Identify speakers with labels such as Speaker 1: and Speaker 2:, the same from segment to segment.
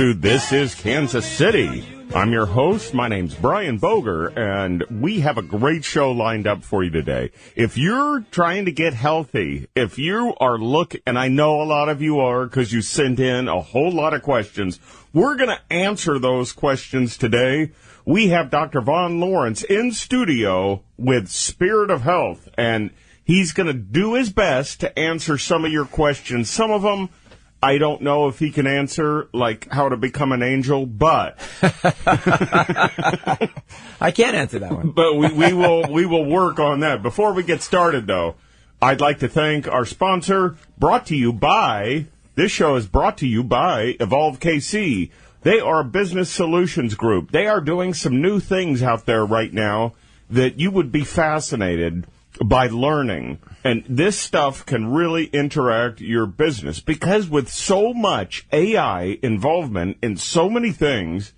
Speaker 1: This is Kansas City. I'm your host. My name's Brian Boger, and we have a great show lined up for you today. If you're trying to get healthy, if you are and I know a lot of you are because you sent in a whole lot of questions, we're going to answer those questions today. We have Dr. Vaughn Lawrence in studio with Spirit of Health, and he's going to do his best to answer some of your questions. Some of them I don't know if he can answer, like how to become an angel, but
Speaker 2: I can't answer that one.
Speaker 1: But we will work on that. Before we get started, though, I'd like to thank our sponsor. This show is brought to you by Evolve KC. They are a business solutions group. They are doing some new things out there right now that you would be fascinated by learning. And this stuff can really interact your business because with so much AI involvement in so many things,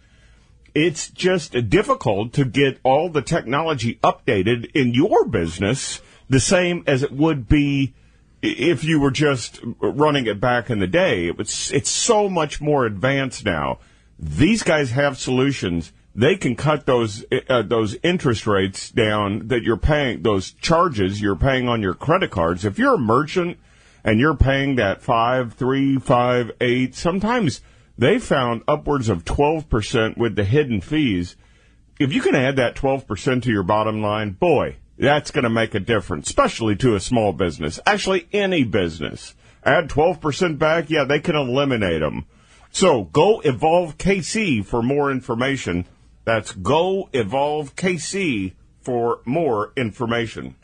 Speaker 1: it's just difficult to get all the technology updated in your business the same as it would be if you were just running it back in the day. It's so much more advanced now. These guys have solutions. They can cut those interest rates down that you're paying, those charges you're paying on your credit cards. If you're a merchant and you're paying that 5, 3, 5, 8, sometimes they found upwards of 12% with the hidden fees. If you can add that 12% to your bottom line, boy, that's going to make a difference, especially to a small business. Actually, any business. Add 12% back, yeah, they can eliminate them. So go Evolve KC for more information. That's Go Evolve KC for more information.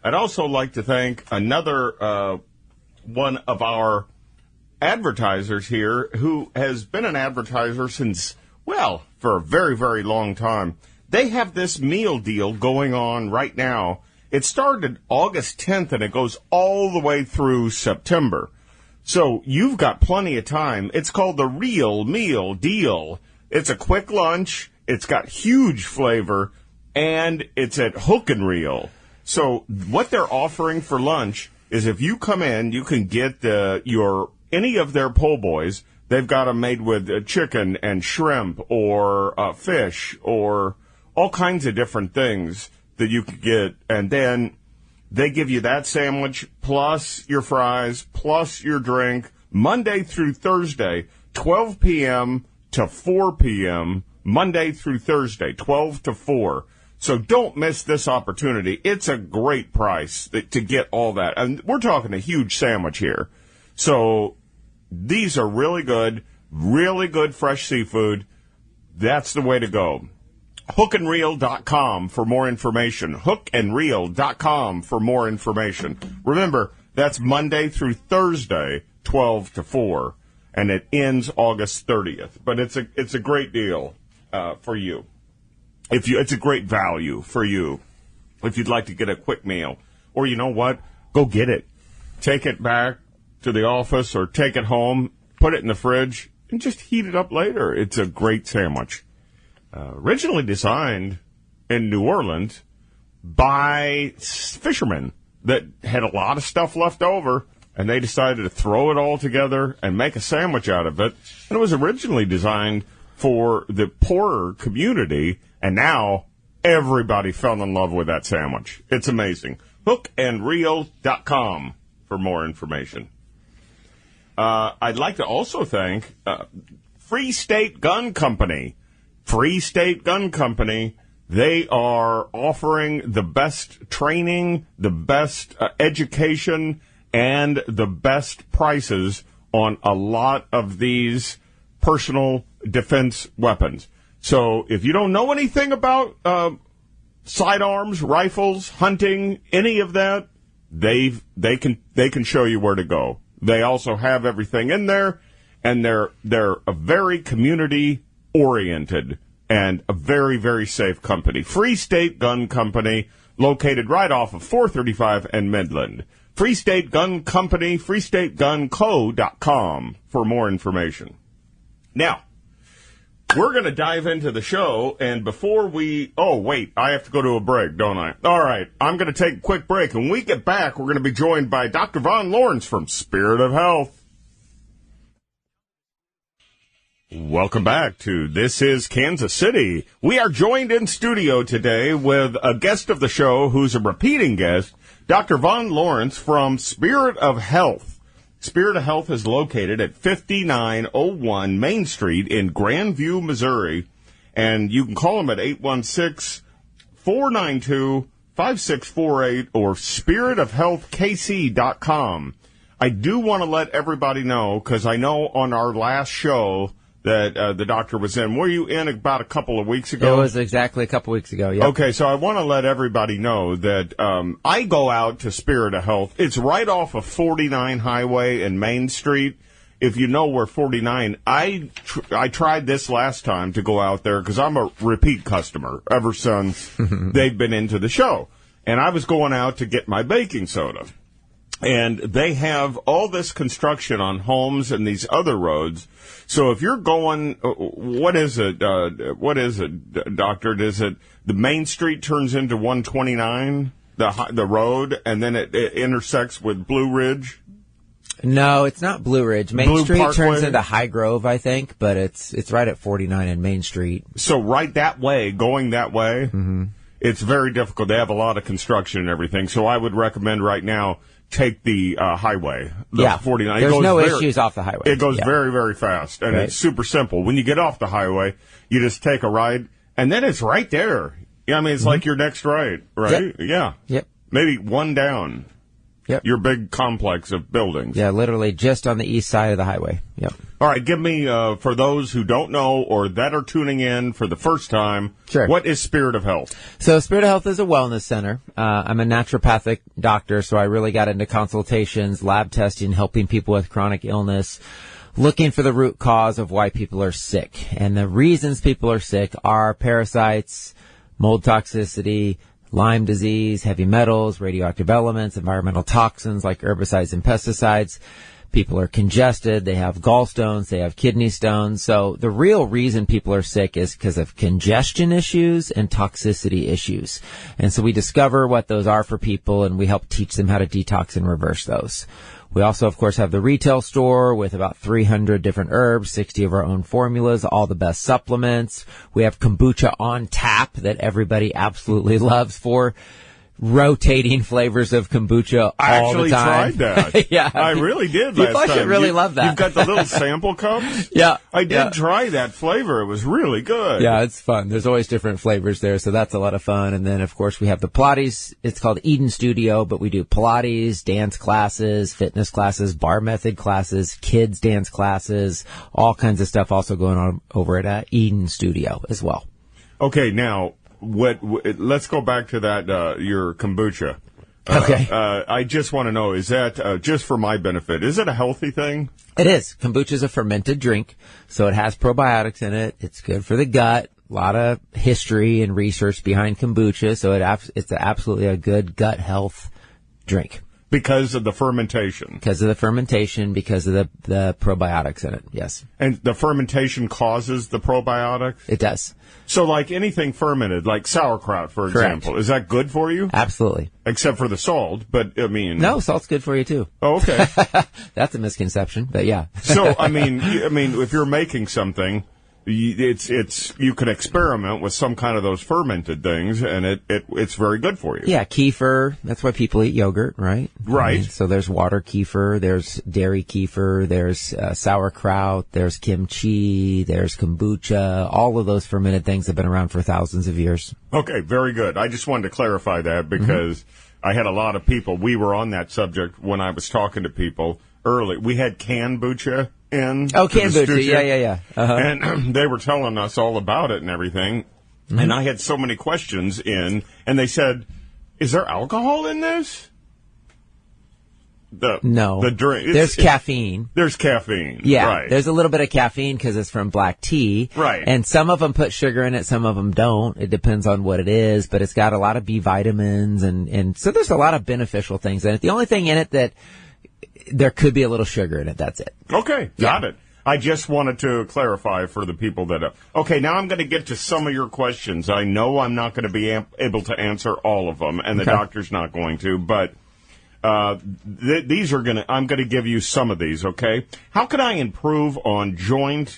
Speaker 1: I'd also like to thank another one of our advertisers here who has been an advertiser since, for a very, very long time. They have this meal deal going on right now. It started August 10th, and it goes all the way through September. So you've got plenty of time. It's called the Real Meal Deal. It's a quick lunch, it's got huge flavor, and it's at Hook and Reel. So what they're offering for lunch is if you come in, you can get any of their po' boys. They've got them made with chicken and shrimp or fish or all kinds of different things that you could get. And then they give you that sandwich plus your fries plus your drink Monday through Thursday, 12 p.m. to 4 p.m., Monday through Thursday, 12 to 4. So don't miss this opportunity. It's a great price to get all that. And we're talking a huge sandwich here. So these are really good fresh seafood. That's the way to go. Hookandreel.com for more information. Hookandreel.com for more information. Remember, that's Monday through Thursday, 12 to 4. And it ends August 30th. But it's a great deal for you. It's a great value for you if you'd like to get a quick meal. Or you know what? Go get it. Take it back to the office or take it home, put it in the fridge, and just heat it up later. It's a great sandwich. Originally designed in New Orleans by fishermen that had a lot of stuff left over. And they decided to throw it all together and make a sandwich out of it. And it was originally designed for the poorer community, and now everybody fell in love with that sandwich. It's amazing. Hookandreel.com for more information. I'd like to also thank Free State Gun Company. Free State Gun Company. They are offering the best training, the best education, and the best prices on a lot of these personal defense weapons. So if you don't know anything about sidearms, rifles, hunting, any of that, they can show you where to go. They also have everything in there, and they're a very community oriented and a very, very safe company. Free State Gun Company, located right off of 435 and Midland. Free State Gun Company, freestategunco.com for more information. Now, we're going to dive into the show, and before we... Oh, wait, I have to go to a break, don't I? All right, I'm going to take a quick break, and when we get back, we're going to be joined by Dr. Vaughn Lawrence from Spirit of Health. Welcome back to This is Kansas City. We are joined in studio today with a guest of the show who's a repeating guest, Dr. Vaughn Lawrence from Spirit of Health. Spirit of Health is located at 5901 Main Street in Grandview, Missouri, and you can call them at 816-492-5648 or spiritofhealthkc.com. I do want to let everybody know, because I know on our last show that the doctor was in. Were you in about a couple of weeks ago?
Speaker 2: It was exactly a couple weeks ago, yeah.
Speaker 1: Okay, so I want to let everybody know that I go out to Spirit of Health. It's right off of 49 Highway and Main Street. If you know where 49, I tried this last time to go out there because I'm a repeat customer ever since they've been into the show. And I was going out to get my baking soda. And they have all this construction on homes and these other roads. So if you're going, what is it, doctor? Is it the Main Street turns into 129, the road, and then it intersects with Blue Ridge?
Speaker 2: No, it's not Blue Ridge. Main
Speaker 1: Blue
Speaker 2: Street
Speaker 1: Parkway?
Speaker 2: turns into High Grove, I think, but it's right at 49 and Main Street.
Speaker 1: So right that way, going that way, it's very difficult. They have a lot of construction and everything. So I would recommend right now, take the highway, the 49.
Speaker 2: There's no issues off the highway.
Speaker 1: It goes very, very fast, and it's super simple. When you get off the highway, you just take a ride, and then it's right there. Yeah, I mean, it's like your next ride, right?
Speaker 2: Yep.
Speaker 1: Yeah.
Speaker 2: Yep.
Speaker 1: Maybe one down.
Speaker 2: Yep.
Speaker 1: Your big complex of buildings.
Speaker 2: Yeah, literally just on the east side of the highway. Yep.
Speaker 1: All right, give me, for those who don't know or that are tuning in for the first time,
Speaker 2: Sure.
Speaker 1: What is Spirit of Health?
Speaker 2: So Spirit of Health is a wellness center. I'm a naturopathic doctor, so I really got into consultations, lab testing, helping people with chronic illness, looking for the root cause of why people are sick. And the reasons people are sick are parasites, mold toxicity, Lyme disease, heavy metals, radioactive elements, environmental toxins like herbicides and pesticides. People are congested. They have gallstones. They have kidney stones. So the real reason people are sick is because of congestion issues and toxicity issues. And so we discover what those are for people, and we help teach them how to detox and reverse those. We also, of course, have the retail store with about 300 different herbs, 60 of our own formulas, all the best supplements. We have kombucha on tap that everybody absolutely loves for rotating flavors of kombucha all the time.
Speaker 1: I actually tried that.
Speaker 2: Yeah.
Speaker 1: I really did last time.
Speaker 2: People should really love that.
Speaker 1: You've got the little sample cups?
Speaker 2: Yeah.
Speaker 1: I did try that flavor. It was really good.
Speaker 2: Yeah, it's fun. There's always different flavors there, so that's a lot of fun. And then, of course, we have the Pilates. It's called Eden Studio, but we do Pilates, dance classes, fitness classes, bar method classes, kids dance classes, all kinds of stuff also going on over at Eden Studio as well.
Speaker 1: Okay, now, let's go back to that, your kombucha.
Speaker 2: Okay.
Speaker 1: I just want to know, is that, just for my benefit, is it a healthy thing?
Speaker 2: It is. Kombucha is a fermented drink, so it has probiotics in it. It's good for the gut. A lot of history and research behind kombucha, so it's absolutely a good gut health drink.
Speaker 1: Because of the fermentation.
Speaker 2: Because of the fermentation, because of the probiotics in it, yes.
Speaker 1: And the fermentation causes the probiotics?
Speaker 2: It does.
Speaker 1: So like anything fermented, like sauerkraut, for example, is that good for you?
Speaker 2: Absolutely.
Speaker 1: Except for the salt, but I mean...
Speaker 2: No, salt's good for you too.
Speaker 1: Oh, okay.
Speaker 2: That's a misconception, but yeah.
Speaker 1: So, I mean, if you're making something... you can experiment with some kind of those fermented things, and it's very good for you.
Speaker 2: Yeah, kefir. That's why people eat yogurt, right?
Speaker 1: Right.
Speaker 2: I mean, so there's water kefir, there's dairy kefir, there's sauerkraut, there's kimchi, there's kombucha. All of those fermented things have been around for thousands of years.
Speaker 1: Okay, very good. I just wanted to clarify that because I had a lot of people. We were on that subject when I was talking to people early. We had kombucha in.
Speaker 2: Oh, kombucha, yeah. Uh-huh.
Speaker 1: And they were telling us all about it and everything. Mm-hmm. And I had so many questions in, and they said, is there alcohol in this?
Speaker 2: No.
Speaker 1: The drink.
Speaker 2: There's caffeine.
Speaker 1: There's caffeine.
Speaker 2: Yeah.
Speaker 1: Right.
Speaker 2: There's a little bit of caffeine because it's from black tea.
Speaker 1: Right.
Speaker 2: And some of them put sugar in it, some of them don't. It depends on what it is, but it's got a lot of B vitamins, and so there's a lot of beneficial things in it. The only thing in it that there could be a little sugar in it. That's it.
Speaker 1: Okay. Got it. I just wanted to clarify for the people that... Okay, now I'm going to get to some of your questions. I know I'm not going to be able to answer all of them, and the doctor's not going to, but These are I'm gonna give you some of these, okay? How can I improve on joint/muscle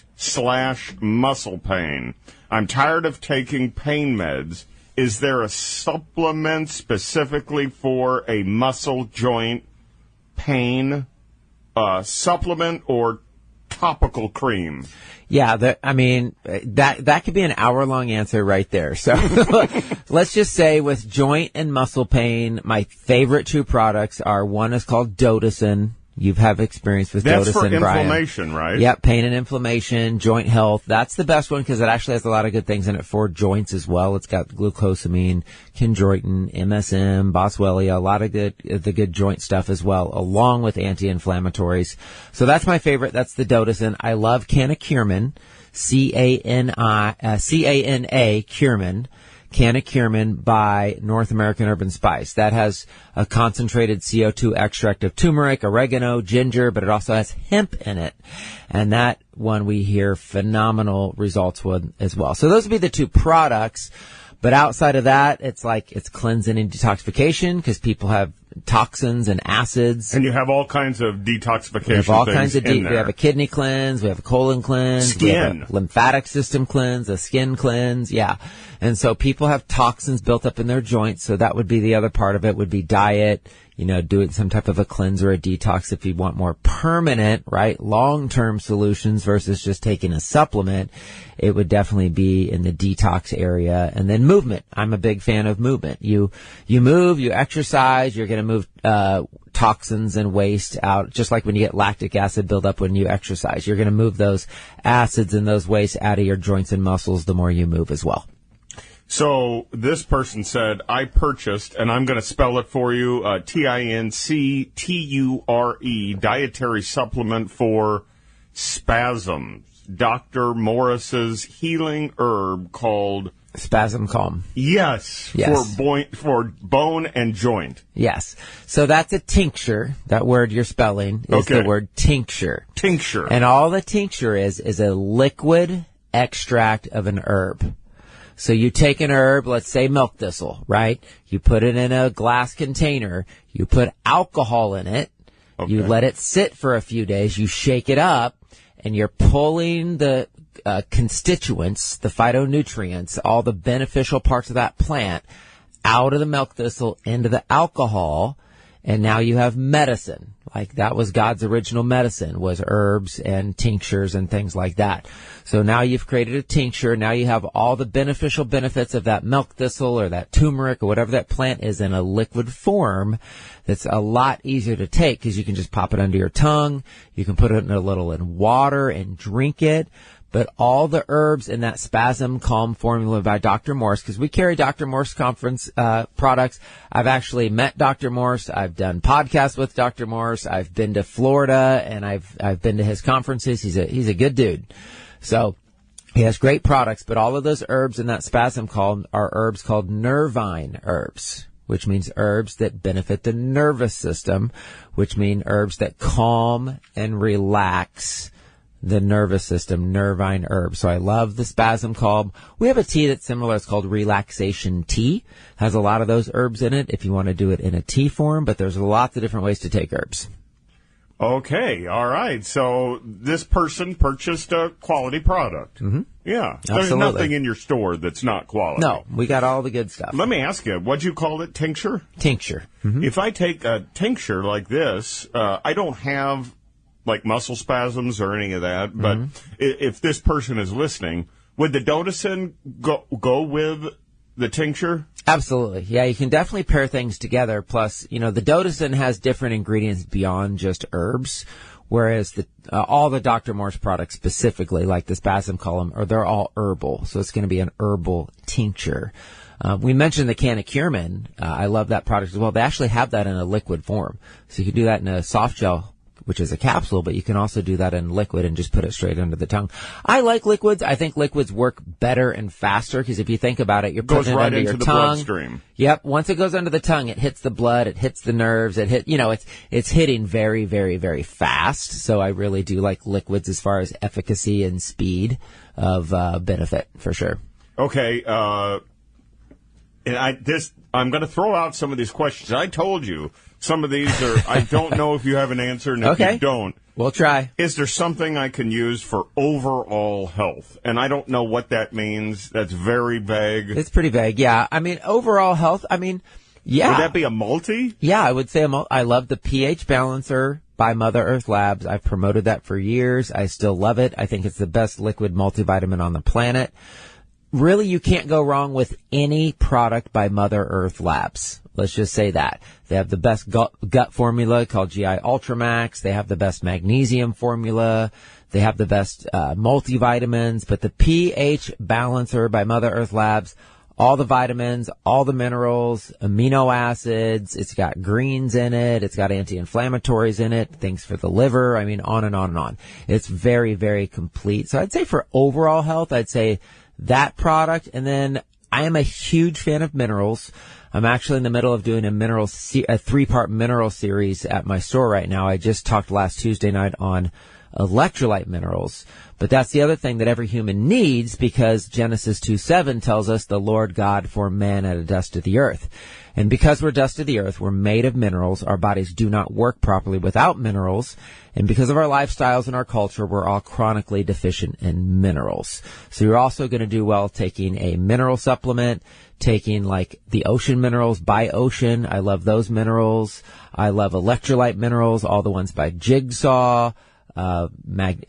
Speaker 1: pain? I'm tired of taking pain meds. Is there a supplement specifically for a muscle joint pain? Supplement or topical cream?
Speaker 2: Yeah, that could be an hour-long answer right there. So let's just say with joint and muscle pain, my favorite two products are, one is called Dotacin. You have experience with
Speaker 1: That's
Speaker 2: Dotacin,
Speaker 1: for
Speaker 2: inflammation,
Speaker 1: right?
Speaker 2: Yep, pain and inflammation, joint health. That's the best one because it actually has a lot of good things in it for joints as well. It's got glucosamine, chondroitin, MSM, boswellia, a lot of the good joint stuff as well, along with anti-inflammatories. So that's my favorite. That's the Dotacin. I love Canacurmin, C-A-N-A, Curmin. Canacurmin by North American Herb and Spice. That has a concentrated CO2 extract of turmeric, oregano, ginger, but it also has hemp in it. And that one we hear phenomenal results with as well. So those would be the two products. But outside of that, it's cleansing and detoxification because people have toxins and acids.
Speaker 1: And you have all kinds of detoxification
Speaker 2: We have all
Speaker 1: things
Speaker 2: kinds of
Speaker 1: in there.
Speaker 2: We have a kidney cleanse, we have a colon cleanse, we have a lymphatic system cleanse, a skin cleanse, yeah. And so people have toxins built up in their joints, so that would be the other part of it, would be diet, doing some type of a cleanse or a detox if you want more permanent, right, long-term solutions versus just taking a supplement. It would definitely be in the detox area. And then movement. I'm a big fan of movement. You move, you exercise, you're going to move toxins and waste out, just like when you get lactic acid buildup when you exercise. You're going to move those acids and those wastes out of your joints and muscles the more you move as well.
Speaker 1: So this person said, I purchased, and I'm going to spell it for you, TINCTURE, dietary supplement for spasms. Dr. Morris's healing herb called
Speaker 2: Spasm Calm.
Speaker 1: Yes. For bone and joint.
Speaker 2: Yes. So that's a tincture. That word you're spelling is the word tincture.
Speaker 1: Tincture.
Speaker 2: And all the tincture is a liquid extract of an herb. So you take an herb, let's say milk thistle, right? You put it in a glass container. You put alcohol in it. Okay. You let it sit for a few days. You shake it up, and you're pulling the constituents, the phytonutrients, all the beneficial parts of that plant out of the milk thistle into the alcohol, and now you have medicine. Like that was God's original medicine, was herbs and tinctures and things like that. So now you've created a tincture. Now you have all the beneficial benefits of that milk thistle or that turmeric or whatever that plant is in a liquid form that's a lot easier to take because you can just pop it under your tongue. You can put it in a little in water and drink it. But all the herbs in that Spasm Calm formula by Dr. Morse, because we carry Dr. Morse conference products. I've actually met Dr. Morse. I've done podcasts with Dr. Morse. I've been to Florida and I've been to his conferences. He's a good dude. So he has great products, but all of those herbs in that Spasm Calm are herbs called nervine herbs, which means herbs that benefit the nervous system, which mean herbs that calm and relax the nervous system, nervine herbs. So I love the Spasm Calm. We have a tea that's similar. It's called Relaxation Tea. Has a lot of those herbs in it if you want to do it in a tea form, but there's lots of different ways to take herbs.
Speaker 1: Okay, all right. So this person purchased a quality product.
Speaker 2: Mm-hmm.
Speaker 1: Yeah.
Speaker 2: Absolutely.
Speaker 1: There's nothing in your store that's not quality.
Speaker 2: No, we got all the good stuff.
Speaker 1: Let me ask you, what'd you call it? Tincture?
Speaker 2: Tincture. Mm-hmm.
Speaker 1: If I take a tincture like this, I don't have like muscle spasms or any of that, but if this person is listening, would the Dotacin go with the tincture?
Speaker 2: Absolutely. Yeah, you can definitely pair things together. Plus, the Dotacin has different ingredients beyond just herbs, whereas all the Dr. Morse products specifically, like the Spasm Calm, they're all herbal. So it's going to be an herbal tincture. We mentioned the Canacurmin. I love that product as well. They actually have that in a liquid form. So you can do that in a soft gel, which is a capsule, but you can also do that in liquid and just put it straight under the tongue. I like liquids. I think liquids work better and faster because if you think about it, you're putting it
Speaker 1: right
Speaker 2: under
Speaker 1: into
Speaker 2: your
Speaker 1: the
Speaker 2: tongue.
Speaker 1: Bloodstream.
Speaker 2: Yep. Once it goes under the tongue, it hits the blood, it hits the nerves, it's hitting very, very, very fast. So I really do like liquids as far as efficacy and speed of benefit for sure.
Speaker 1: Okay. And I'm going to throw out some of these questions. I told you some of these are, I don't know if you have an answer, and if you don't,
Speaker 2: we'll try.
Speaker 1: Is there something I can use for overall health? And I don't know what that means. That's very vague.
Speaker 2: It's pretty vague, yeah. I mean, overall health, yeah.
Speaker 1: Would that be a multi?
Speaker 2: Yeah, I would say I love the pH Balancer by Mother Earth Labs. I've promoted that for years. I still love it. I think it's the best liquid multivitamin on the planet. Really, you can't go wrong with any product by Mother Earth Labs. Let's just say that. They have the best gut formula called GI Ultramax. They have the best magnesium formula. They have the best multivitamins. But the pH Balancer by Mother Earth Labs, all the vitamins, all the minerals, amino acids. It's got greens in it. It's got anti-inflammatories in it, things for the liver. I mean, on and on and on. It's very, very complete. So I'd say for overall health, I'd say that product. And then I am a huge fan of minerals. I'm actually in the middle of doing a 3-part mineral series at my store right now. I just talked last Tuesday night on electrolyte minerals. But that's the other thing that every human needs, because Genesis 2:7 tells us the Lord God formed man out of dust of the earth. And because we're dust of the earth, we're made of minerals. Our bodies do not work properly without minerals. And because of our lifestyles and our culture, we're all chronically deficient in minerals. So you're also going to do well taking a mineral supplement, taking like the ocean minerals by Ocean. I love those minerals. I love electrolyte minerals, all the ones by Jigsaw. I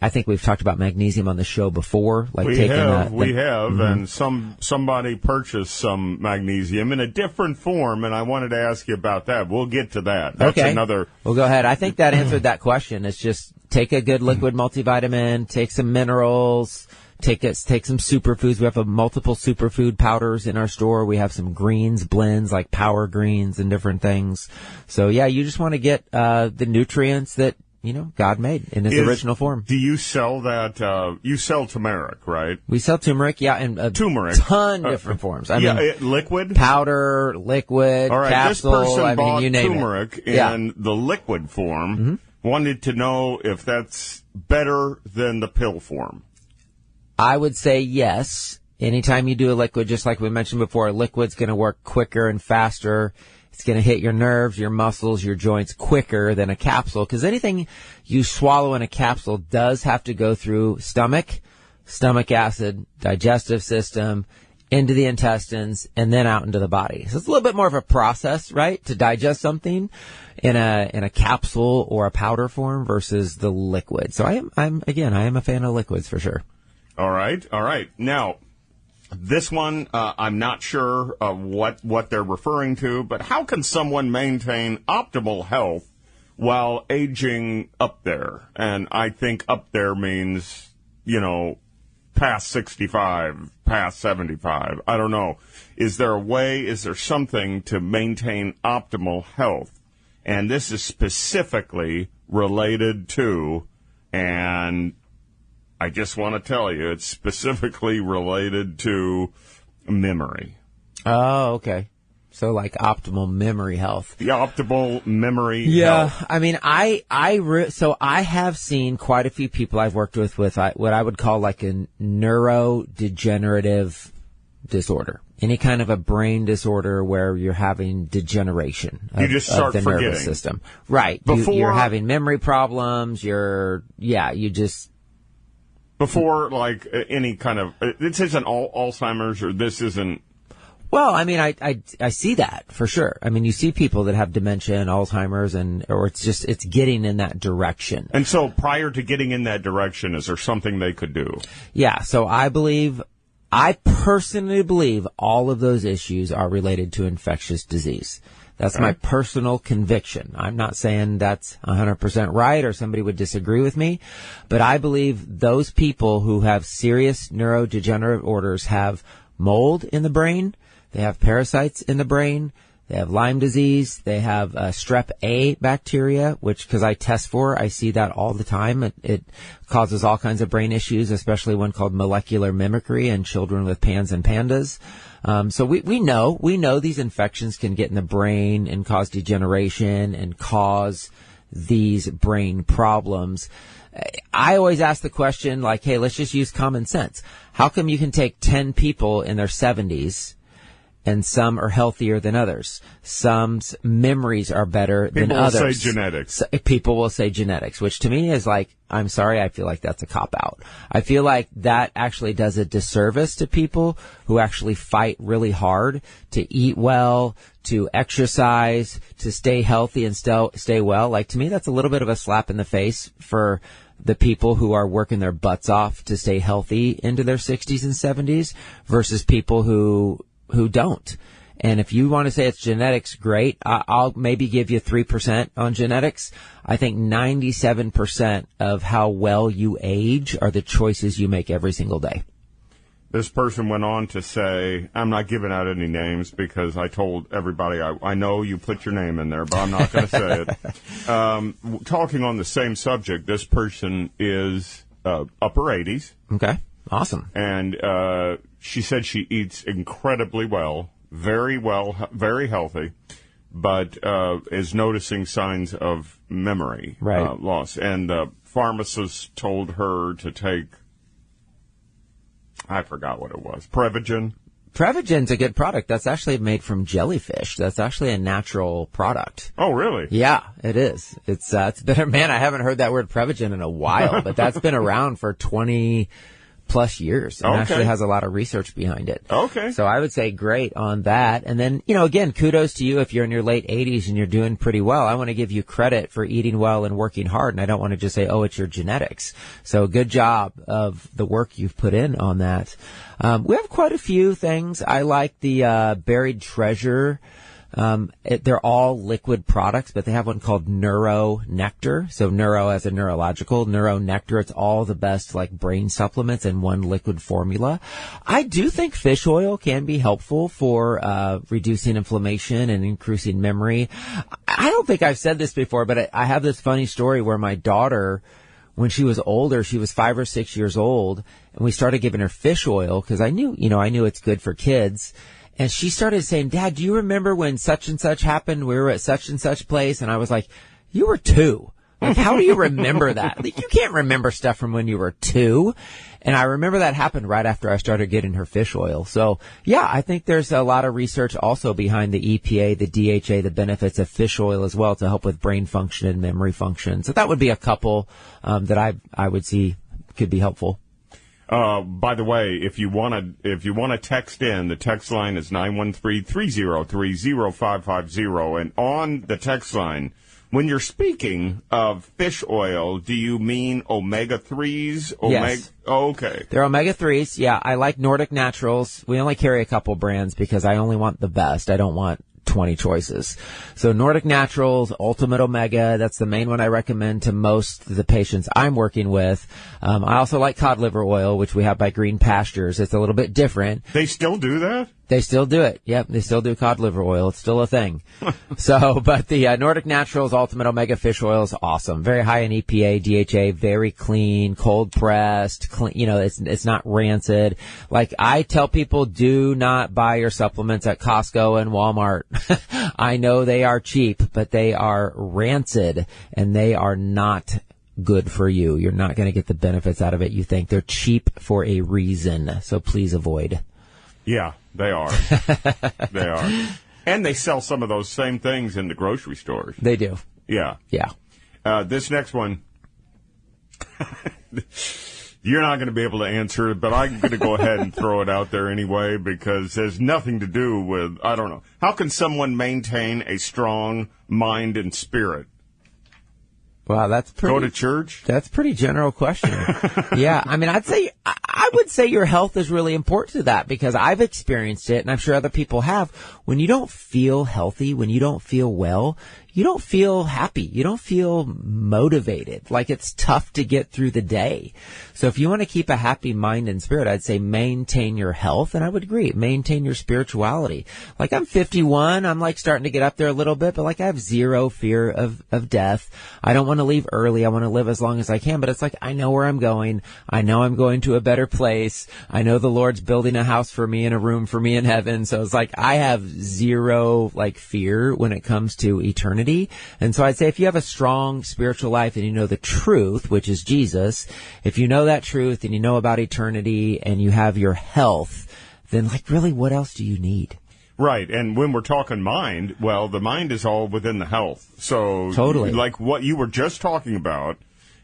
Speaker 2: think we've talked about magnesium on the show before. Like
Speaker 1: we have, and somebody purchased some magnesium in a different form, and I wanted to ask you about that. We'll get to that. That's another.
Speaker 2: Well, go ahead. I think that answered that question. It's just take a good liquid multivitamin, take some minerals, take some superfoods. We have multiple superfood powders in our store. We have some greens blends like power greens and different things. So yeah, you just want to get the nutrients that God made in its original form.
Speaker 1: Do you sell that? You sell turmeric, right?
Speaker 2: We sell turmeric, yeah, in
Speaker 1: turmeric.
Speaker 2: Ton different forms. I mean,
Speaker 1: liquid,
Speaker 2: powder, liquid,
Speaker 1: all right,
Speaker 2: capsule.
Speaker 1: This person bought
Speaker 2: you name
Speaker 1: turmeric
Speaker 2: it.
Speaker 1: in the liquid form. Wanted to know if that's better than the pill form.
Speaker 2: I would say yes. Anytime you do a liquid, just like we mentioned before, a liquid's going to work quicker and faster. It's going to hit your nerves, your muscles, your joints quicker than a capsule, because anything you swallow in a capsule does have to go through stomach acid, digestive system, into the intestines, and then out into the body. So it's a little bit more of a process, right, to digest something in a capsule or a powder form versus the liquid. So I am a fan of liquids for sure.
Speaker 1: All right. Now, this one, I'm not sure what they're referring to, but how can someone maintain optimal health while aging up there? And I think up there means, past 65, past 75. I don't know. Is there something to maintain optimal health? And this is specifically related to, and I just want to tell you, it's specifically related to memory.
Speaker 2: Oh, okay. So like optimal memory health.
Speaker 1: The optimal memory health.
Speaker 2: I mean, so I have seen quite a few people I've worked with what I would call like a neurodegenerative disorder. Any kind of a brain disorder where you're having degeneration of the nervous system. Right. You're having memory problems.
Speaker 1: Before, like, any kind of, this isn't Alzheimer's, or this isn't.
Speaker 2: Well, I mean, I see that for sure. I mean, you see people that have dementia and Alzheimer's, or it's getting in that direction.
Speaker 1: And so prior to getting in that direction, is there something they could do?
Speaker 2: Yeah. So I personally believe all of those issues are related to infectious disease. That's my personal conviction. I'm not saying that's 100% right or somebody would disagree with me, but I believe those people who have serious neurodegenerative orders have mold in the brain, they have parasites in the brain, they have Lyme disease, they have strep A bacteria, which, because I test for, I see that all the time. It causes all kinds of brain issues, especially one called molecular mimicry in children with PANS and PANDAS. So we know these infections can get in the brain and cause degeneration and cause these brain problems. I always ask the question, like, hey, let's just use common sense. How come you can take 10 people in their 70s and some are healthier than others. Some's memories are better than others.
Speaker 1: People will say genetics.
Speaker 2: So, people will say genetics, which to me is like, I'm sorry, I feel like that's a cop-out. I feel like that actually does a disservice to people who actually fight really hard to eat well, to exercise, to stay healthy and stay well. Like, to me, that's a little bit of a slap in the face for the people who are working their butts off to stay healthy into their 60s and 70s versus people who don't. And if you want to say it's genetics, great. I'll maybe give you 3% on genetics. I think 97% of how well you age are the choices you make every single day.
Speaker 1: This person went on to say, I'm not giving out any names because I told everybody, I know you put your name in there, but I'm not going to say it. Talking on the same subject, this person is upper 80s.
Speaker 2: Okay, awesome.
Speaker 1: And she said she eats incredibly well, very healthy, but is noticing signs of memory loss. And the pharmacist told her to take, I forgot what it was. Prevagen.
Speaker 2: Prevagen's a good product. That's actually made from jellyfish. That's actually a natural product.
Speaker 1: Oh, really?
Speaker 2: Yeah, it is. It's better. Man, I haven't heard that word Prevagen in a while, but that's been around for 20 plus years and actually has a lot of research behind it.
Speaker 1: Okay.
Speaker 2: So I would say great on that. And then, you know, again, kudos to you if you're in your late 80s and you're doing pretty well. I want to give you credit for eating well and working hard. And I don't want to just say, oh, it's your genetics. So good job of the work you've put in on that. We have quite a few things. I like the Buried Treasure. They're all liquid products, but they have one called Neuro Nectar. So neuro as a neurological, Neuro Nectar. It's all the best like brain supplements in one liquid formula. I do think fish oil can be helpful for reducing inflammation and increasing memory. I don't think I've said this before, but I have this funny story where my daughter, when she was older, she was 5 or 6 years old, and we started giving her fish oil because I knew it's good for kids. And she started saying, Dad, do you remember when such and such happened? We were at such and such place. And I was like, you were 2. Like, how do you remember that? Like, you can't remember stuff from when you were 2. And I remember that happened right after I started getting her fish oil. So, yeah, I think there's a lot of research also behind the EPA, the DHA, the benefits of fish oil as well to help with brain function and memory function. So that would be a couple that I would see could be helpful.
Speaker 1: By the way, if you want to text in, the text line is 913-303-0550. And on the text line, when you're speaking of fish oil, do you mean omega-3s?
Speaker 2: Yes.
Speaker 1: Oh, okay.
Speaker 2: They're omega-3s. Yeah, I like Nordic Naturals. We only carry a couple brands because I only want the best. I don't want 20 choices. So Nordic Naturals, Ultimate Omega, that's the main one I recommend to most of the patients I'm working with. I also like cod liver oil, which we have by Green Pastures. It's a little bit different.
Speaker 1: They still do that?
Speaker 2: They still do it. Yep, they still do cod liver oil. It's still a thing. But the Nordic Naturals Ultimate Omega Fish Oil is awesome. Very high in EPA, DHA, very clean, cold pressed, clean, it's not rancid. Like, I tell people, do not buy your supplements at Costco and Walmart. I know they are cheap, but they are rancid and they are not good for you. You're not going to get the benefits out of it you think. They're cheap for a reason. So please avoid.
Speaker 1: Yeah, they are. They are. And they sell some of those same things in the grocery stores.
Speaker 2: They do.
Speaker 1: Yeah.
Speaker 2: Yeah.
Speaker 1: This next one, you're not going to be able to answer it, but I'm going to go ahead and throw it out there anyway because there's nothing to do with, I don't know. How can someone maintain a strong mind and spirit?
Speaker 2: Wow, that's pretty.
Speaker 1: Go to church?
Speaker 2: That's a pretty general question. Yeah, I mean, I would say your health is really important to that because I've experienced it, and I'm sure other people have. When you don't feel healthy, when you don't feel well, you don't feel happy. You don't feel motivated. Like, it's tough to get through the day. So if you want to keep a happy mind and spirit, I'd say maintain your health. And I would agree, maintain your spirituality. Like, I'm 51. I'm like starting to get up there a little bit, but like I have zero fear of death. I don't want to leave early. I want to live as long as I can, but it's like, I know where I'm going. I know I'm going to a better place. I know the Lord's building a house for me and a room for me in heaven. So it's like, I have zero like fear when it comes to eternity. And so I'd say if you have a strong spiritual life and you know the truth, which is Jesus, if you know that truth and you know about eternity and you have your health, then like really what else do you need?
Speaker 1: Right, and when we're talking mind, well, the mind is all within the health. So,
Speaker 2: totally,
Speaker 1: like what you were just talking about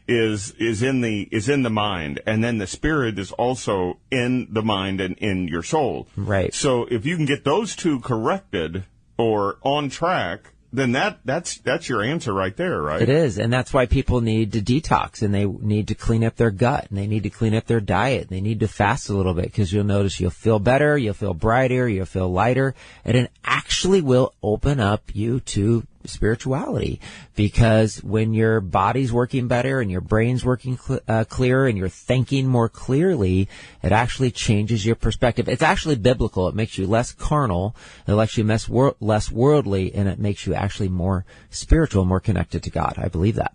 Speaker 1: is in the mind, and then the spirit is also in the mind and in your soul.
Speaker 2: Right.
Speaker 1: So, if you can get those two corrected or on track, then that's your answer right there, right?
Speaker 2: It is, and that's why people need to detox, and they need to clean up their gut, and they need to clean up their diet, and they need to fast a little bit, because you'll notice you'll feel better, you'll feel brighter, you'll feel lighter, and it actually will open up you to spirituality, because when your body's working better and your brain's working clearer and you're thinking more clearly, it actually changes your perspective. It's actually biblical. It makes you less carnal, it makes you less worldly, and it makes you actually more spiritual, more connected to God. I believe that.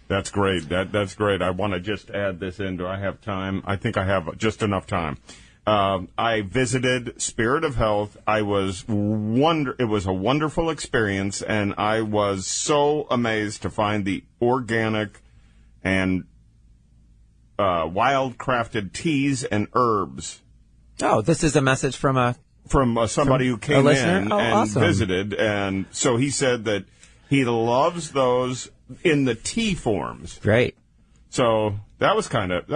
Speaker 1: That's great. That's great. I want to just add this in. Do I have time? I think I have just enough time. I visited Spirit of Health. It was a wonderful experience, and I was so amazed to find the organic and wild-crafted teas and herbs.
Speaker 2: Oh, this is a message from
Speaker 1: somebody who came in and
Speaker 2: awesome.
Speaker 1: visited, and so he said that he loves those in the tea forms.
Speaker 2: Great.
Speaker 1: So that's kind of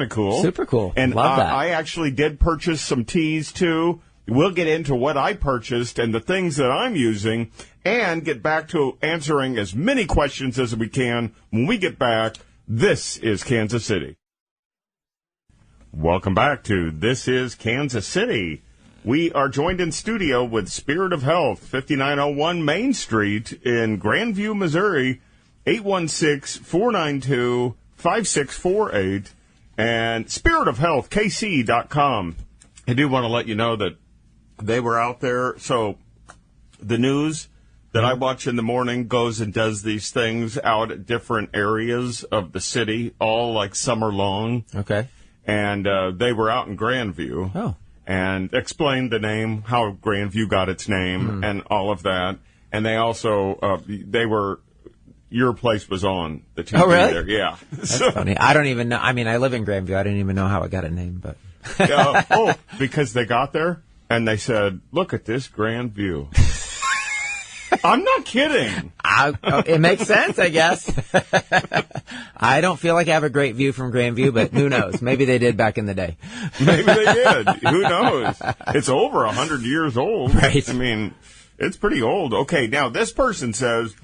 Speaker 1: cool.
Speaker 2: Super cool.
Speaker 1: And
Speaker 2: Love that.
Speaker 1: I actually did purchase some teas too. We'll get into what I purchased and the things that I'm using, and get back to answering as many questions as we can when we get back. This is Kansas City. Welcome back to This is Kansas City. We are joined in studio with Spirit of Health, 5901 Main Street in Grandview, Missouri, 816-492-5648, and spiritofhealthkc.com. I do want to let you know that they were out there. So the news that I watch in the morning goes and does these things out at different areas of the city, all like summer long.
Speaker 2: Okay.
Speaker 1: And they were out in Grandview.
Speaker 2: Oh.
Speaker 1: And explained the name, how Grandview got its name, and all of that. And they also, your place was on the TV.
Speaker 2: Oh, really?
Speaker 1: There. Yeah.
Speaker 2: That's funny. I don't even know. I mean, I live in Grandview. I didn't even know how it got a name, but.
Speaker 1: Because they got there and they said, look at this Grandview. I'm not kidding.
Speaker 2: It makes sense, I guess. I don't feel like I have a great view from Grandview, but who knows? Maybe they did back in the day.
Speaker 1: Maybe they did. Who knows? It's over 100 years old.
Speaker 2: Right.
Speaker 1: I mean, it's pretty old. Okay, now this person says,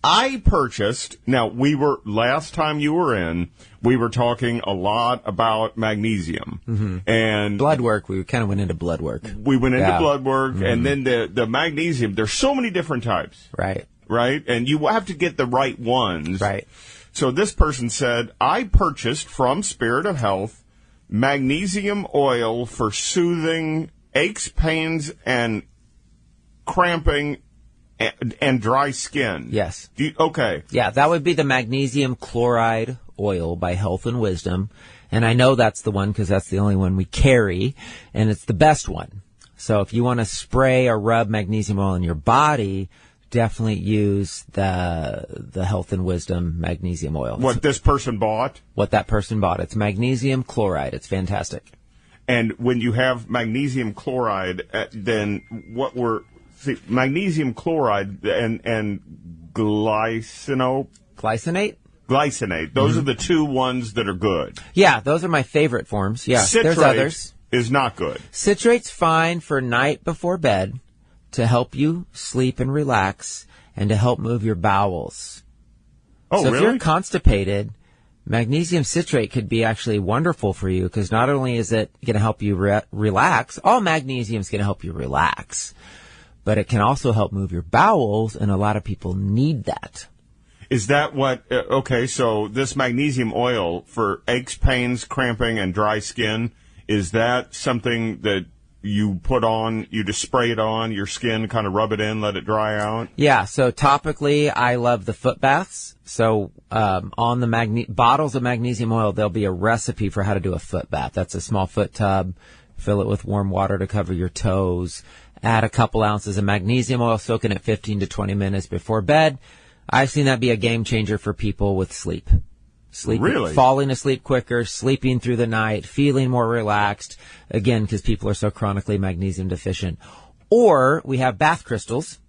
Speaker 1: I purchased, last time you were in, we were talking a lot about magnesium. And
Speaker 2: blood work, we kind of went into blood work.
Speaker 1: We went into blood work, and then the magnesium, there's so many different types.
Speaker 2: Right.
Speaker 1: Right? And you have to get the right ones.
Speaker 2: Right.
Speaker 1: So this person said, I purchased from Spirit of Health magnesium oil for soothing aches, pains, and cramping and dry skin.
Speaker 2: Yes.
Speaker 1: Okay.
Speaker 2: Yeah, that would be the magnesium chloride oil by Health and Wisdom. And I know that's the one because that's the only one we carry, and it's the best one. So if you want to spray or rub magnesium oil in your body, definitely use the Health and Wisdom magnesium oil.
Speaker 1: What this person bought?
Speaker 2: What that person bought. It's magnesium chloride. It's fantastic.
Speaker 1: And when you have magnesium chloride, then magnesium chloride and glycinate. Those are the two ones that are good.
Speaker 2: Yeah, those are my favorite forms. Yeah,
Speaker 1: citrate
Speaker 2: there's others.
Speaker 1: Is not good.
Speaker 2: Citrate's fine for night before bed to help you sleep and relax and to help move your bowels.
Speaker 1: Oh,
Speaker 2: so
Speaker 1: really?
Speaker 2: if you're constipated, magnesium citrate could be actually wonderful for you because not only is it going to help you relax, all magnesium is going to help you relax, but it can also help move your bowels, and a lot of people need that.
Speaker 1: Is that what, so this magnesium oil for aches, pains, cramping, and dry skin, is that something that you put on, you just spray it on your skin, kind of rub it in, let it dry out?
Speaker 2: Yeah, so topically, I love the foot baths. So on the bottles of magnesium oil, there'll be a recipe for how to do a foot bath. That's a small foot tub. Fill it with warm water to cover your toes. Add a couple ounces of magnesium oil, soak in it 15 to 20 minutes before bed. I've seen that be a game changer for people with sleep.
Speaker 1: Really?
Speaker 2: Falling asleep quicker, sleeping through the night, feeling more relaxed, again, because people are so chronically magnesium deficient. Or we have bath crystals.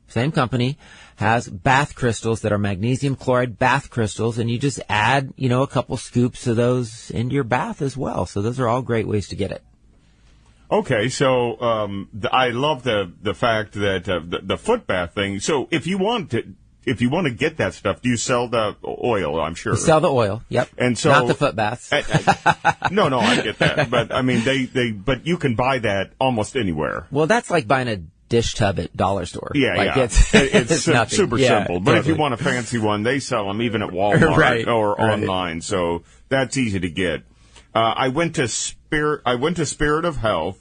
Speaker 2: Same company has bath crystals that are magnesium chloride bath crystals, and you just add, a couple scoops of those into your bath as well. So those are all great ways to get it.
Speaker 1: Okay, so I love the fact that the foot bath thing. So if you want to get that stuff, do you sell the oil? I'm sure.
Speaker 2: We sell the oil. Yep.
Speaker 1: And so
Speaker 2: not the foot baths.
Speaker 1: No, I get that, but I mean but you can buy that almost anywhere.
Speaker 2: Well, that's like buying a dish tub at dollar store.
Speaker 1: Yeah. It's
Speaker 2: nothing.
Speaker 1: Super simple. But
Speaker 2: totally.
Speaker 1: if you want a fancy one, they sell them even at Walmart or online. So that's easy to get. I went to Spirit of Health,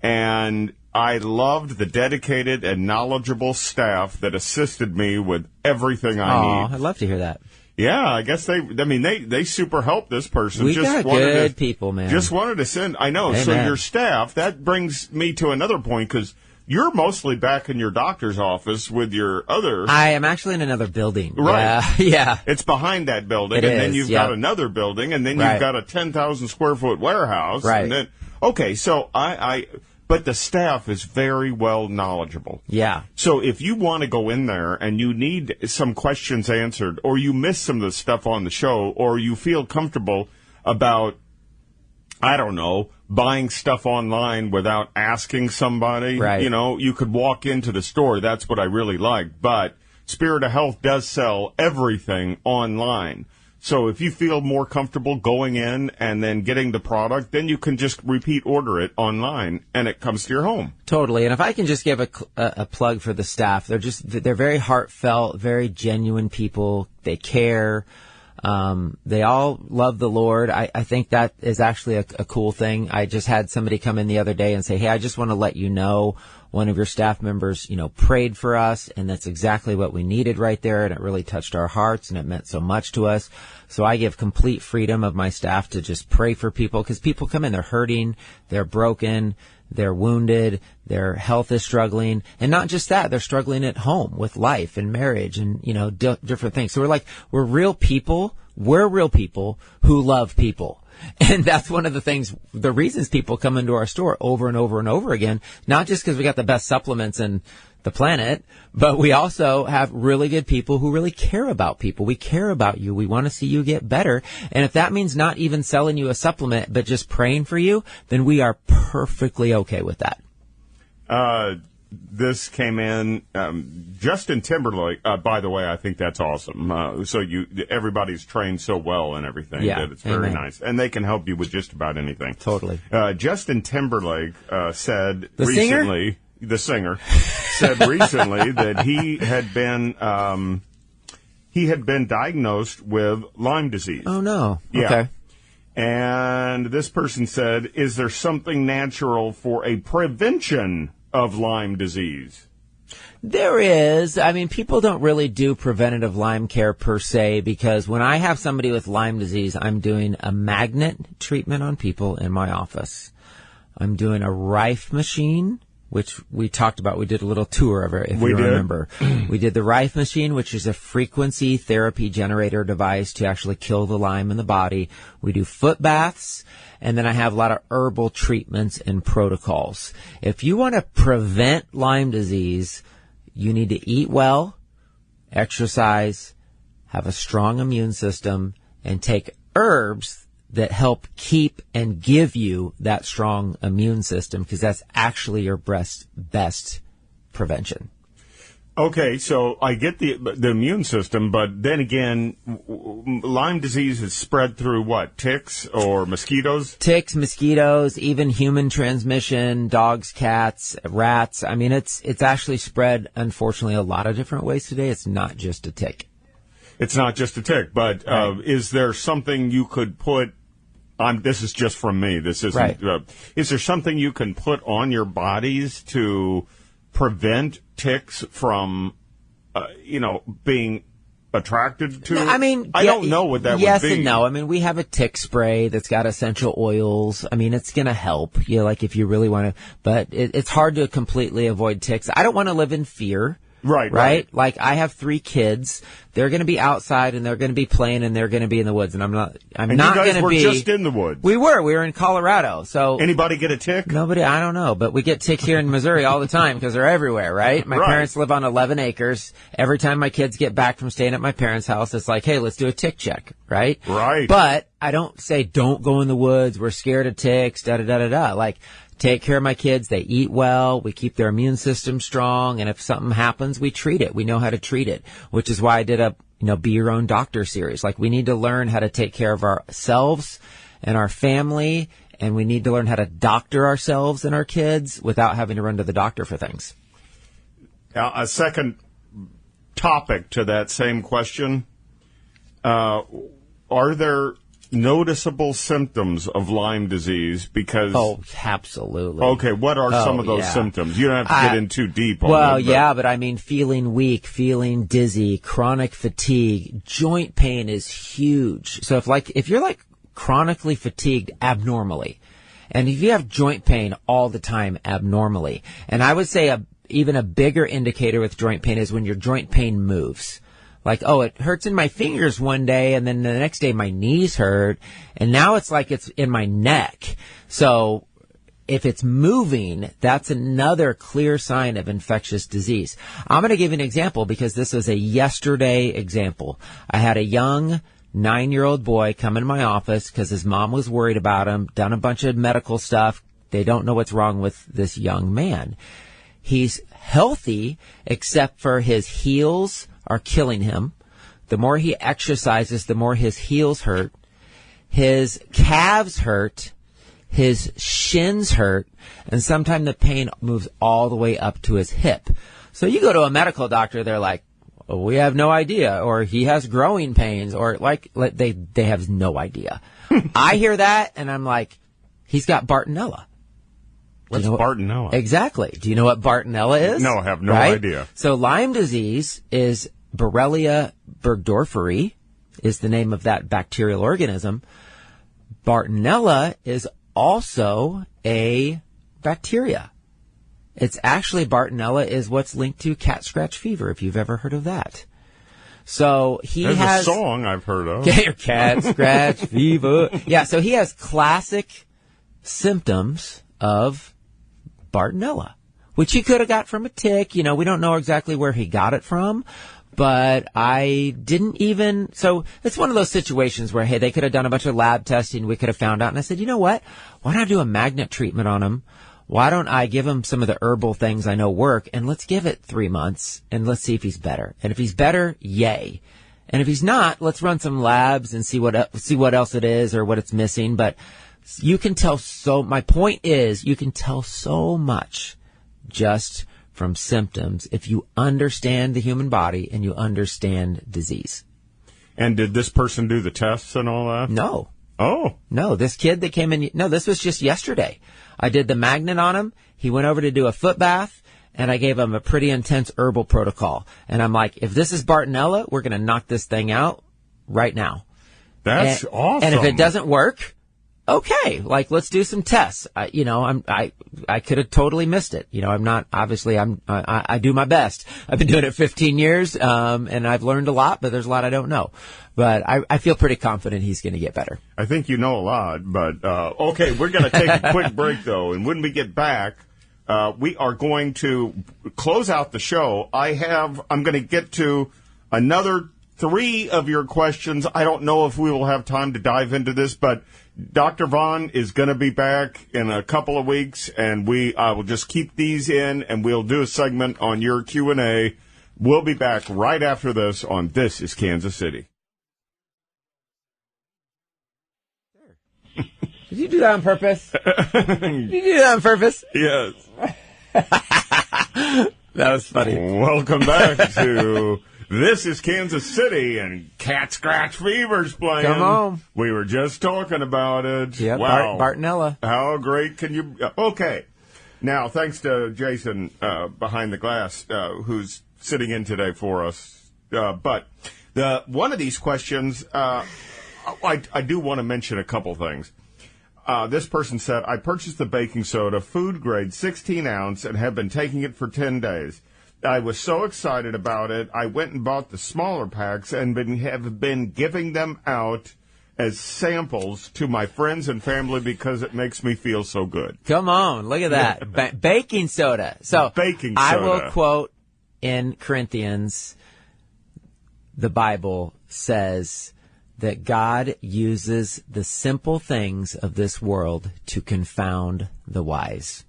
Speaker 1: and I loved the dedicated and knowledgeable staff that assisted me with everything I need.
Speaker 2: I'd love to hear that.
Speaker 1: Yeah, I guess they super helped this person.
Speaker 2: We got good people, man.
Speaker 1: Just wanted to send. I know.
Speaker 2: Amen.
Speaker 1: So your staff, that brings me to another point, because you're mostly back in your doctor's office with your other.
Speaker 2: I am actually in another building.
Speaker 1: Right.
Speaker 2: Yeah.
Speaker 1: It's behind that building, and then you've got another building, and then you've got a 10,000 square foot warehouse.
Speaker 2: Right.
Speaker 1: And then, okay, so but the staff is very well knowledgeable.
Speaker 2: Yeah.
Speaker 1: So if you want to go in there and you need some questions answered, or you miss some of the stuff on the show, or you feel comfortable about, I don't know, buying stuff online without asking somebody, you could walk into the store. That's what I really like. But Spirit of Health does sell everything online. So if you feel more comfortable going in and then getting the product, then you can just repeat order it online, and it comes to your home.
Speaker 2: Totally. And if I can just give a plug for the staff, they're very heartfelt, very genuine people. They care. They all love the Lord. I think that is actually a cool thing. I just had somebody come in the other day and say, hey, I just want to let you know one of your staff members, prayed for us, and that's exactly what we needed right there. And it really touched our hearts, and it meant so much to us. So I give complete freedom of my staff to just pray for people, because people come in, they're hurting, they're broken, they're wounded, their health is struggling. And not just that, they're struggling at home with life and marriage and, different things. So we're real people. We're real people who love people. And that's one of the reasons people come into our store over and over and over again, not just because we got the best supplements in the planet, but we also have really good people who really care about people. We care about you. We want to see you get better. And if that means not even selling you a supplement, but just praying for you, then we are perfectly okay with that.
Speaker 1: This came in, Justin Timberlake. By the way, I think that's awesome. So everybody's trained so well and everything that it's very nice, and they can help you with just about anything.
Speaker 2: Totally.
Speaker 1: Justin Timberlake said
Speaker 2: recently.
Speaker 1: The singer said recently that he had been diagnosed with Lyme disease.
Speaker 2: Oh no!
Speaker 1: Yeah.
Speaker 2: Okay.
Speaker 1: And this person said, "Is there something natural for a prevention of Lyme disease?"
Speaker 2: There is. I mean, people don't really do preventative Lyme care per se, because when I have somebody with Lyme disease, I'm doing a magnet treatment on people in my office. I'm doing a Rife machine, which we talked about. We did a little tour of it, if you remember. We did the Rife machine, which is a frequency therapy generator device to actually kill the Lyme in the body. We do foot baths. And then I have a lot of herbal treatments and protocols. If you want to prevent Lyme disease, you need to eat well, exercise, have a strong immune system, and take herbs that help keep and give you that strong immune system, because that's actually your best prevention.
Speaker 1: Okay, so I get the immune system, but then again, Lyme disease is spread through what? Ticks or mosquitoes?
Speaker 2: Ticks, mosquitoes, even human transmission, dogs, cats, rats. I mean, it's actually spread, unfortunately, a lot of different ways today. It's not just a tick.
Speaker 1: It's not just a tick, but is there something you could put on? This is just from me. This isn't. Is there something you can put on your bodies to prevent ticks from, being attracted to?
Speaker 2: I mean,
Speaker 1: I don't know what that would be.
Speaker 2: Yes and no. I mean, we have a tick spray that's got essential oils. I mean, it's going to help, like if you really want to, but it's hard to completely avoid ticks. I don't want to live in fear.
Speaker 1: Right.
Speaker 2: Like, I have 3 kids. They're going to be outside, and they're going to be playing, and they're going to be in the woods. And I'm not going to be.
Speaker 1: You guys were just in the woods.
Speaker 2: We were in Colorado. So
Speaker 1: anybody get a tick?
Speaker 2: Nobody. I don't know, but we get tick here in Missouri all the time because they're everywhere, right? My parents live on 11 acres. Every time my kids get back from staying at my parents' house, it's like, hey, let's do a tick check, right?
Speaker 1: Right.
Speaker 2: But I don't say don't go in the woods. We're scared of ticks. Da da da da da. Like, take care of my kids. They eat well. We keep their immune system strong. And if something happens, we treat it. We know how to treat it, which is why I did a, be your own doctor series. Like, we need to learn how to take care of ourselves and our family. And we need to learn how to doctor ourselves and our kids without having to run to the doctor for things.
Speaker 1: A second topic to that same question. Are there noticeable symptoms of Lyme disease? Because
Speaker 2: absolutely.
Speaker 1: Okay, what are some of those symptoms? You don't have to get in too deep on
Speaker 2: them. But I mean, feeling weak, feeling dizzy, chronic fatigue, joint pain is huge. So if you're chronically fatigued abnormally, and if you have joint pain all the time abnormally, and I would say even a bigger indicator with joint pain is when your joint pain moves. Like, it hurts in my fingers one day, and then the next day my knees hurt, and now it's like it's in my neck. So if it's moving, that's another clear sign of infectious disease. I'm going to give you an example because this was a yesterday example. I had a young 9-year-old boy come into my office because his mom was worried about him, done a bunch of medical stuff. They don't know what's wrong with this young man. He's healthy except for his heels are killing him. The more he exercises, the more his heels hurt. His calves hurt. His shins hurt. And sometimes the pain moves all the way up to his hip. So you go to a medical doctor, they're like, we have no idea. Or he has growing pains. Or they have no idea. I hear that and I'm like, he's got Bartonella.
Speaker 1: What's Bartonella?
Speaker 2: Exactly. Do you know what Bartonella is?
Speaker 1: No, I have no idea.
Speaker 2: So Lyme disease is Borrelia burgdorferi is the name of that bacterial organism. Bartonella is also a bacteria. It's actually Bartonella is what's linked to cat scratch fever, if you've ever heard of that. So
Speaker 1: There's a song I've heard of.
Speaker 2: Cat scratch fever. Yeah, so he has classic symptoms of Bartonella, which he could have got from a tick. We don't know exactly where he got it from, but I didn't even. So it's one of those situations where, hey, they could have done a bunch of lab testing. We could have found out. And I said, you know what? Why don't I do a magnet treatment on him? Why don't I give him some of the herbal things I know work, and let's give it 3 months and let's see if he's better. And if he's better, yay. And if he's not, let's run some labs and see what else it is or what it's missing. But you can tell my point is, you can tell so much just from symptoms if you understand the human body and you understand disease.
Speaker 1: And did this person do the tests and all that?
Speaker 2: No.
Speaker 1: Oh.
Speaker 2: No, this kid that came in, this was just yesterday. I did the magnet on him. He went over to do a foot bath, and I gave him a pretty intense herbal protocol. And I'm like, if this is Bartonella, we're going to knock this thing out right now.
Speaker 1: That's awesome.
Speaker 2: And if it doesn't work, okay, let's do some tests. I could have totally missed it. I do my best. I've been doing it 15 years, and I've learned a lot, but there's a lot I don't know. But I feel pretty confident he's going to get better.
Speaker 1: I think you know a lot, but, okay, we're going to take a quick break though. And when we get back, we are going to close out the show. I'm going to get to another 3 of your questions. I don't know if we will have time to dive into this, but Dr. Vaughn is going to be back in a couple of weeks, and I will just keep these in, and we'll do a segment on your Q&A. We'll be back right after this on This is Kansas City.
Speaker 2: Did you do that on purpose? Did you do that on purpose?
Speaker 1: Yes.
Speaker 2: That was funny.
Speaker 1: Welcome back to This is Kansas City, and Cat Scratch Fever's playing.
Speaker 2: Come on.
Speaker 1: We were just talking about it.
Speaker 2: Yeah,
Speaker 1: wow.
Speaker 2: Bartonella.
Speaker 1: How great can you... Okay. Now, thanks to Jason behind the glass, who's sitting in today for us. But one of these questions, I do want to mention a couple things. This person said, I purchased the baking soda, food grade, 16 ounce, and have been taking it for 10 days. I was so excited about it, I went and bought the smaller packs and have been giving them out as samples to my friends and family because it makes me feel so good.
Speaker 2: Come on, look at that. Baking soda. So
Speaker 1: baking soda.
Speaker 2: I will quote in Corinthians, the Bible says that God uses the simple things of this world to confound the wise.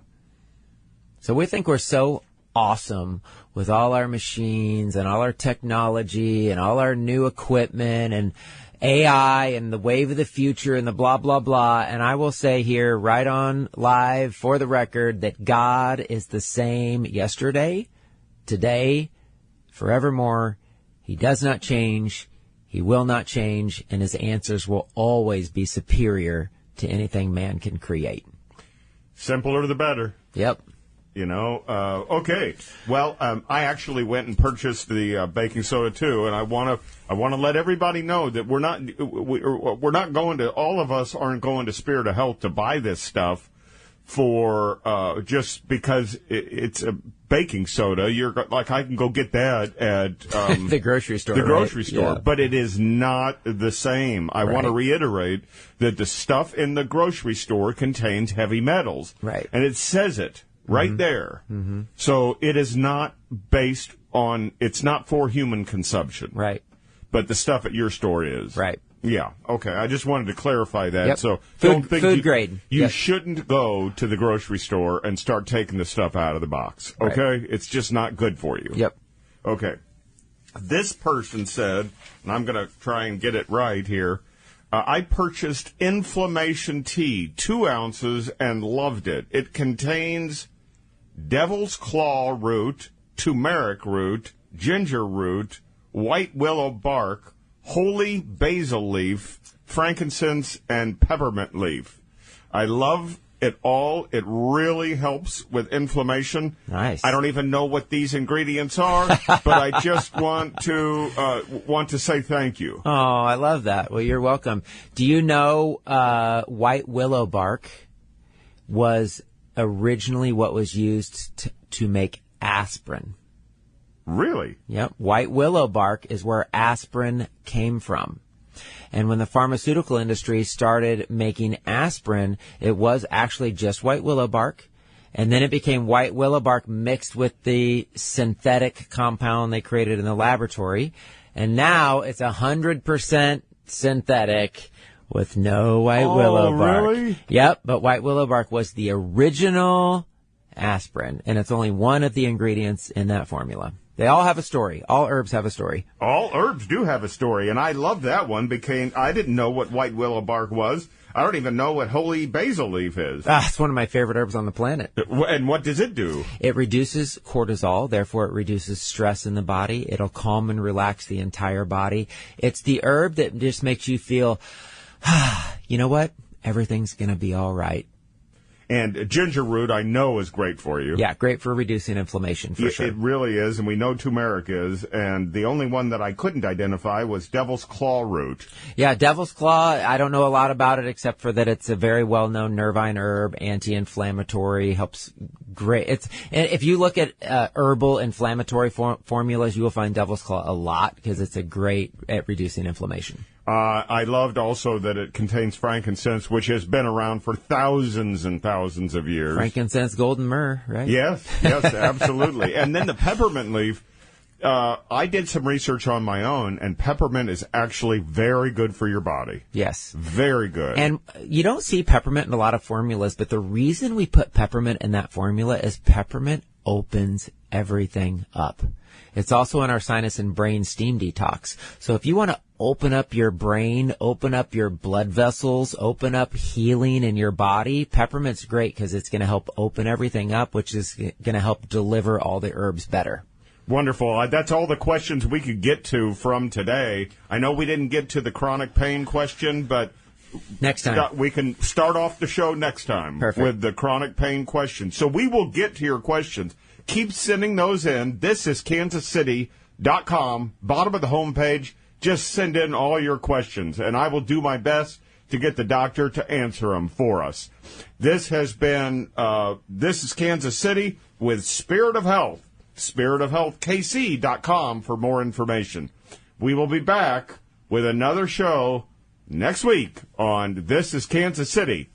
Speaker 2: So we think we're so awesome with all our machines and all our technology and all our new equipment and AI and the wave of the future and the blah, blah, blah. And I will say here right on live for the record that God is the same yesterday, today, forevermore. He does not change. He will not change. And his answers will always be superior to anything man can create.
Speaker 1: Simpler the better.
Speaker 2: Yep.
Speaker 1: You know, okay. Well, I actually went and purchased the baking soda too, and I want to let everybody know that we're not going to, all of us aren't going to Spirit of Health to buy this stuff for just because it's a baking soda. You're like, I can go get that at
Speaker 2: the grocery store.
Speaker 1: The grocery
Speaker 2: right?
Speaker 1: store,
Speaker 2: Yeah.
Speaker 1: but it is not the same. I want to reiterate that the stuff in the grocery store contains heavy metals,
Speaker 2: right?
Speaker 1: And it says it. Right there. Mm-hmm. So it is not based on, it's not for human consumption.
Speaker 2: Right.
Speaker 1: But the stuff at your store is.
Speaker 2: Right.
Speaker 1: Yeah. Okay. I just wanted to clarify that.
Speaker 2: Yep.
Speaker 1: So
Speaker 2: food grade.
Speaker 1: You shouldn't go to the grocery store and start taking the stuff out of the box. Okay. Right. It's just not good for you.
Speaker 2: Yep.
Speaker 1: Okay. This person said, and I'm going to try and get it right here. I purchased inflammation tea, 2 ounces, and loved it. It contains devil's claw root, turmeric root, ginger root, white willow bark, holy basil leaf, frankincense, and peppermint leaf. I love it all. It really helps with inflammation.
Speaker 2: Nice.
Speaker 1: I don't even know what these ingredients are, but I just want to say thank you.
Speaker 2: Oh, I love that. Well, you're welcome. Do you know white willow bark was originally what was used to make aspirin?
Speaker 1: Really?
Speaker 2: Yep. White willow bark is where aspirin came from. And when the pharmaceutical industry started making aspirin, it was actually just white willow bark. And then it became white willow bark mixed with the synthetic compound they created in the laboratory. And now it's 100% synthetic with no white willow bark.
Speaker 1: Really?
Speaker 2: Yep, but white willow bark was the original aspirin, and it's only one of the ingredients in that formula. They all have a story. All herbs have a story.
Speaker 1: All herbs do have a story, and I love that one because I didn't know what white willow bark was. I don't even know what holy basil leaf is.
Speaker 2: It's one of my favorite herbs on the planet.
Speaker 1: And what does it do?
Speaker 2: It reduces cortisol, therefore it reduces stress in the body. It'll calm and relax the entire body. It's the herb that just makes you feel, you know what? Everything's going to be all right.
Speaker 1: And ginger root, I know, is great for you.
Speaker 2: Yeah, great for reducing inflammation, for sure.
Speaker 1: It really is, and we know turmeric is. And the only one that I couldn't identify was devil's claw root.
Speaker 2: Yeah, devil's claw, I don't know a lot about it except for that it's a very well-known nervine herb, anti-inflammatory, helps great. If you look at herbal inflammatory formulas, you will find devil's claw a lot because it's a great at reducing inflammation.
Speaker 1: I loved also that it contains frankincense, which has been around for thousands and thousands of years.
Speaker 2: Frankincense, golden myrrh, right?
Speaker 1: Yes, absolutely. And then the peppermint leaf, I did some research on my own, and peppermint is actually very good for your body.
Speaker 2: Yes.
Speaker 1: Very good.
Speaker 2: And you don't see peppermint in a lot of formulas, but the reason we put peppermint in that formula is peppermint opens everything up. It's also in our sinus and brain steam detox. So if you want to open up your brain, open up your blood vessels, open up healing in your body, peppermint's great because it's going to help open everything up, which is going to help deliver all the herbs better.
Speaker 1: Wonderful. That's all the questions we could get to from today. I know we didn't get to the chronic pain question, but
Speaker 2: next time
Speaker 1: we can start off the show next time.
Speaker 2: Perfect.
Speaker 1: With the chronic pain question. So we will get to your questions. Keep sending those in. This is kansascity.com, bottom of the homepage. Just send in all your questions, and I will do my best to get the doctor to answer them for us. This has been, this is Kansas City with Spirit of Health. spiritofhealthkc.com for more information. We will be back with another show next week on This is Kansas City.